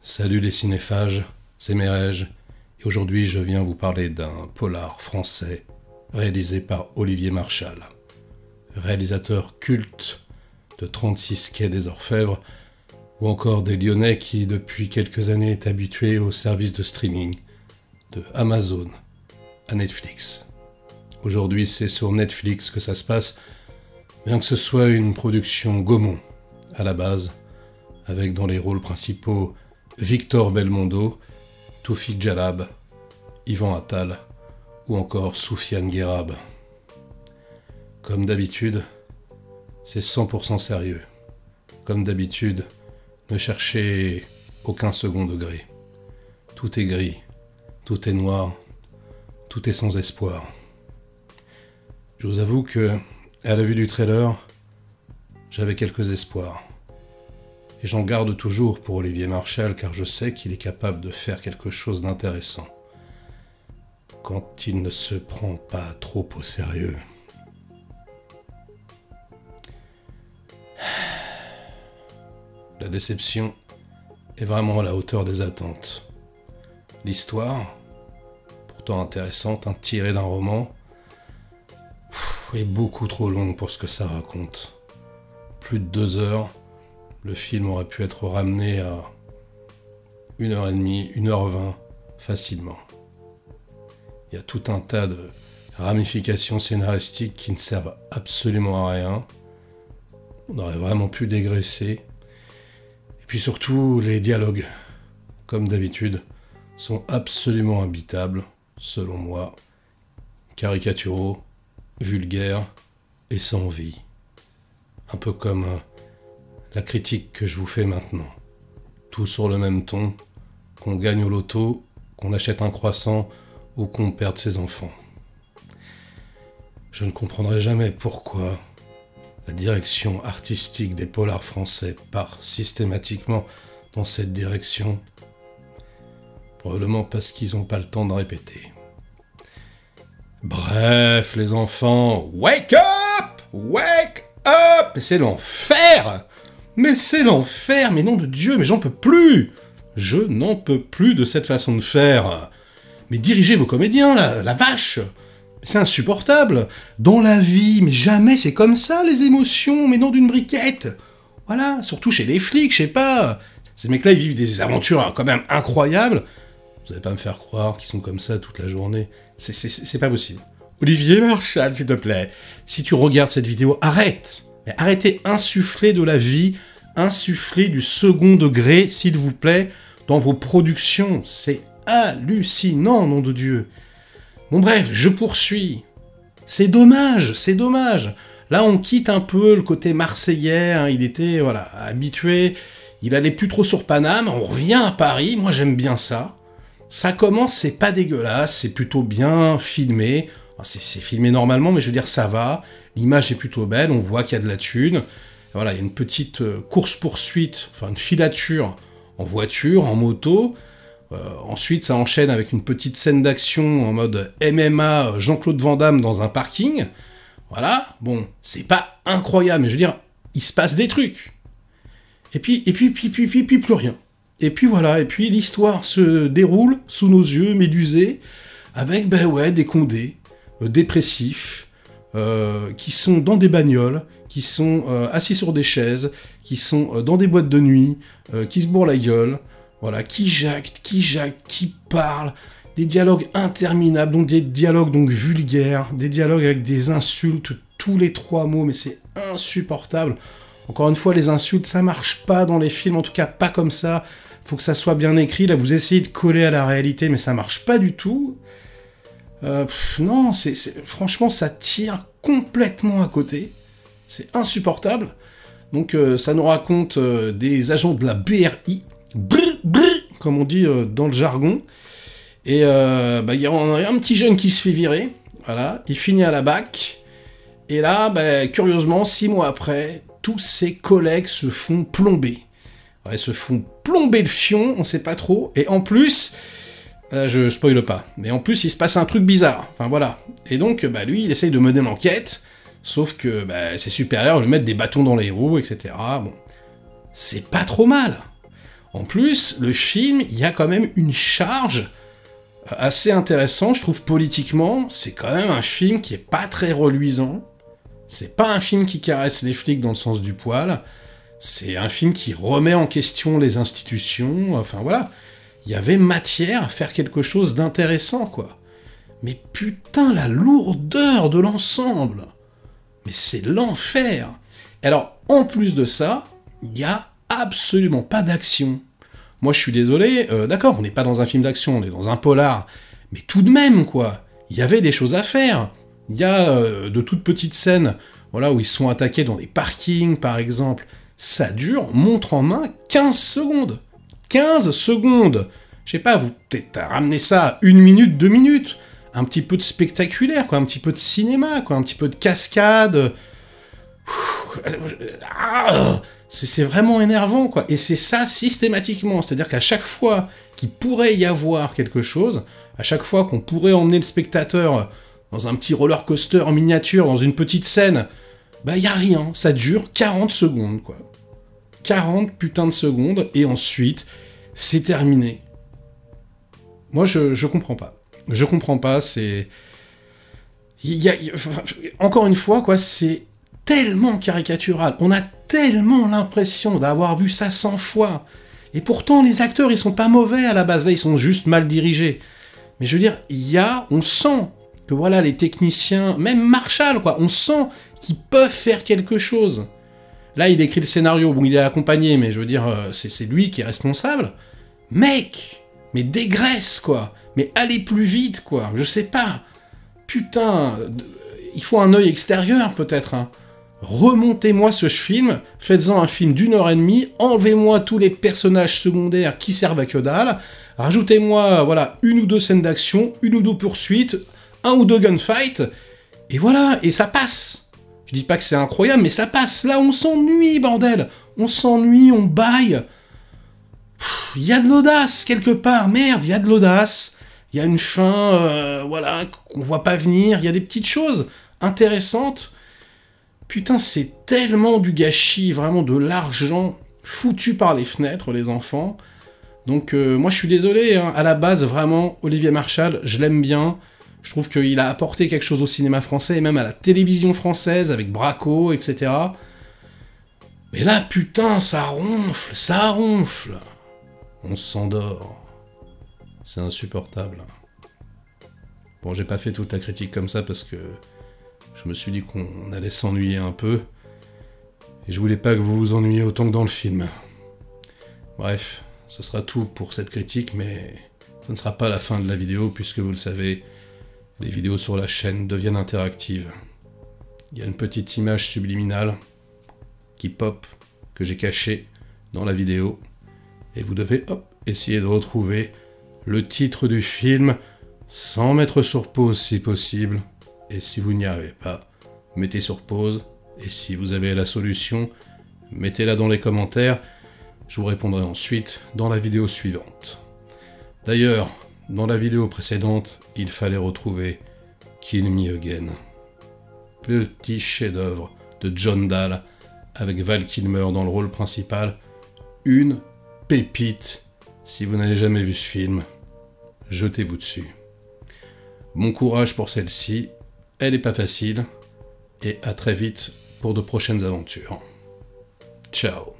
Salut les cinéphages, c'est Merege, et aujourd'hui je viens vous parler d'un polar français réalisé par Olivier Marchal, réalisateur culte de 36 quais des Orfèvres, ou encore des Lyonnais qui depuis quelques années est habitué au service de streaming de Amazon à Netflix. Aujourd'hui c'est sur Netflix que ça se passe, bien que ce soit une production Gaumont à la base, avec dans les rôles principaux Victor Belmondo, Taoufik Jalab, Yvan Attal ou encore Soufiane Guérab. Comme d'habitude, c'est 100% sérieux. Comme d'habitude, ne cherchez aucun second degré. Tout est gris, tout est noir, tout est sans espoir. Je vous avoue que, à la vue du trailer, j'avais quelques espoirs. Et j'en garde toujours pour Olivier Marchal car je sais qu'il est capable de faire quelque chose d'intéressant. Quand il ne se prend pas trop au sérieux. La déception est vraiment à la hauteur des attentes. L'histoire, pourtant intéressante, tirée d'un roman, est beaucoup trop longue pour ce que ça raconte. Plus de 2 heures. Le film aurait pu être ramené à 1h30, 1h20, facilement. Il y a tout un tas de ramifications scénaristiques qui ne servent absolument à rien. On aurait vraiment pu dégraisser. Et puis surtout, les dialogues, comme d'habitude, sont absolument imbitables, selon moi, caricaturaux, vulgaires et sans vie. Un peu comme la critique que je vous fais maintenant. Tout sur le même ton, qu'on gagne au loto, qu'on achète un croissant ou qu'on perde ses enfants. Je ne comprendrai jamais pourquoi la direction artistique des polars français part systématiquement dans cette direction. Probablement parce qu'ils n'ont pas le temps de répéter. Bref, les enfants, wake up! Wake up! Et c'est l'enfer! Mais c'est l'enfer, mais nom de Dieu, mais j'en peux plus! Je n'en peux plus de cette façon de faire. Mais dirigez vos comédiens, la vache! C'est insupportable! Dans la vie, mais jamais c'est comme ça, les émotions, mais non d'une briquette! Voilà, surtout chez les flics, je sais pas. Ces mecs-là, ils vivent des aventures quand même incroyables. Vous allez pas me faire croire qu'ils sont comme ça toute la journée. C'est pas possible. Olivier Marchal, s'il te plaît, si tu regardes cette vidéo, arrête! Mais arrêtez d'insuffler de la vie, insuffler du second degré, s'il vous plaît, dans vos productions. C'est hallucinant, nom de Dieu. Bon bref, je poursuis. C'est dommage, c'est dommage. Là, on quitte un peu le côté marseillais, hein, il était voilà, habitué, il allait plus trop sur Paname, on revient à Paris, moi j'aime bien ça. Ça commence, c'est pas dégueulasse, c'est plutôt bien filmé. C'est filmé normalement, mais je veux dire, ça va. L'image est plutôt belle, on voit qu'il y a de la thune. Voilà, il y a une petite course-poursuite, enfin une filature en voiture, en moto. Ensuite, ça enchaîne avec une petite scène d'action en mode MMA Jean-Claude Van Damme dans un parking. Voilà, bon, c'est pas incroyable, mais je veux dire, il se passe des trucs. Et puis plus rien. Et puis voilà, et puis l'histoire se déroule sous nos yeux, médusés, avec, ben ouais, des condés, dépressifs, qui sont dans des bagnoles, qui sont assis sur des chaises, qui sont dans des boîtes de nuit, qui se bourrent la gueule, voilà, qui jactent, qui parlent, des dialogues interminables, donc des dialogues donc vulgaires, des dialogues avec des insultes, tous les 3 mots, mais c'est insupportable. Encore une fois, les insultes, ça marche pas dans les films, en tout cas pas comme ça. Faut que ça soit bien écrit, là vous essayez de coller à la réalité, mais ça marche pas du tout. Non, franchement, ça tire complètement à côté. C'est insupportable. Donc, ça nous raconte des agents de la BRI, comme on dit dans le jargon. Et il y a un petit jeune qui se fait virer. Voilà, il finit à la BAC. Et là, curieusement, 6 mois après, tous ses collègues se font plomber. Ouais, se font plomber le fion, on sait pas trop. Et en plus... je spoile pas, mais en plus il se passe un truc bizarre, enfin voilà. Et donc lui il essaye de mener l'enquête, sauf que ses supérieurs lui mettent des bâtons dans les roues, etc. Bon, c'est pas trop mal. En plus, le film, il y a quand même une charge assez intéressante, je trouve, politiquement. C'est quand même un film qui est pas très reluisant. C'est pas un film qui caresse les flics dans le sens du poil. C'est un film qui remet en question les institutions. Enfin voilà, il y avait matière à faire quelque chose d'intéressant, quoi. Mais putain, la lourdeur de l'ensemble. Mais c'est l'enfer. Alors, en plus de ça, il y a absolument pas d'action. Moi, je suis désolé, d'accord, on n'est pas dans un film d'action, on est dans un polar, mais tout de même, quoi, il y avait des choses à faire. Il y a de toutes petites scènes, voilà, où ils sont attaqués dans des parkings, par exemple. Ça dure, montre en main, 15 secondes. 15 secondes. Je sais pas, vous t'as ramené ça à 1 minute, 2 minutes. Un petit peu de spectaculaire, quoi, un petit peu de cinéma, quoi, un petit peu de cascade. C'est vraiment énervant, quoi. Et c'est ça systématiquement. C'est-à-dire qu'à chaque fois qu'il pourrait y avoir quelque chose, à chaque fois qu'on pourrait emmener le spectateur dans un petit roller coaster en miniature, dans une petite scène, bah y a rien. Ça dure 40 secondes, quoi. 40 putains de secondes, et ensuite, c'est terminé. Moi, je comprends pas. Je comprends pas, c'est... Encore une fois, quoi, c'est tellement caricatural. On a tellement l'impression d'avoir vu ça 100 fois. Et pourtant, les acteurs, ils sont pas mauvais à la base. Là, ils sont juste mal dirigés. Mais je veux dire, on sent que voilà, les techniciens, même Marshall, quoi, on sent qu'ils peuvent faire quelque chose. Là, il écrit le scénario. Bon, il est accompagné, mais je veux dire, c'est lui qui est responsable. Mec, mais dégraisse, quoi. Mais allez plus vite, quoi. Je sais pas. Putain, il faut un œil extérieur, peut-être, hein. Remontez-moi ce film, faites-en un film d'1h30, enlevez-moi tous les personnages secondaires qui servent à que dalle, rajoutez-moi, voilà, 1 ou 2 scènes d'action, 1 ou 2 poursuites, 1 ou 2 gunfights, et voilà, et ça passe. Je dis pas que c'est incroyable, mais ça passe. Là, on s'ennuie, bordel. On s'ennuie, on baille. Il y a de l'audace, quelque part. Merde, il y a de l'audace. Il y a une fin, voilà, qu'on voit pas venir. Il y a des petites choses intéressantes. Putain, c'est tellement du gâchis, vraiment de l'argent foutu par les fenêtres, les enfants. Donc, moi, je suis désolé, hein. À la base, vraiment, Olivier Marshall, je l'aime bien. Je trouve qu'il a apporté quelque chose au cinéma français, et même à la télévision française, avec Braco, etc. Mais là, putain, ça ronfle, ça ronfle. On s'endort. C'est insupportable. Bon, j'ai pas fait toute la critique comme ça, parce que je me suis dit qu'on allait s'ennuyer un peu, et je voulais pas que vous vous ennuyiez autant que dans le film. Bref, ce sera tout pour cette critique, mais ce ne sera pas la fin de la vidéo, puisque vous le savez, les vidéos sur la chaîne deviennent interactives. Il y a une petite image subliminale qui pop, que j'ai cachée dans la vidéo, et vous devez, hop, essayer de retrouver le titre du film, sans mettre sur pause si possible, et si vous n'y arrivez pas, mettez sur pause, et si vous avez la solution, mettez-la dans les commentaires, je vous répondrai ensuite dans la vidéo suivante. D'ailleurs, dans la vidéo précédente, il fallait retrouver Kill Me Again. Petit chef-d'œuvre de John Dahl, avec Val Kilmer dans le rôle principal. Une pépite. Si vous n'avez jamais vu ce film, jetez-vous dessus. Bon courage pour celle-ci, elle n'est pas facile, et à très vite pour de prochaines aventures. Ciao.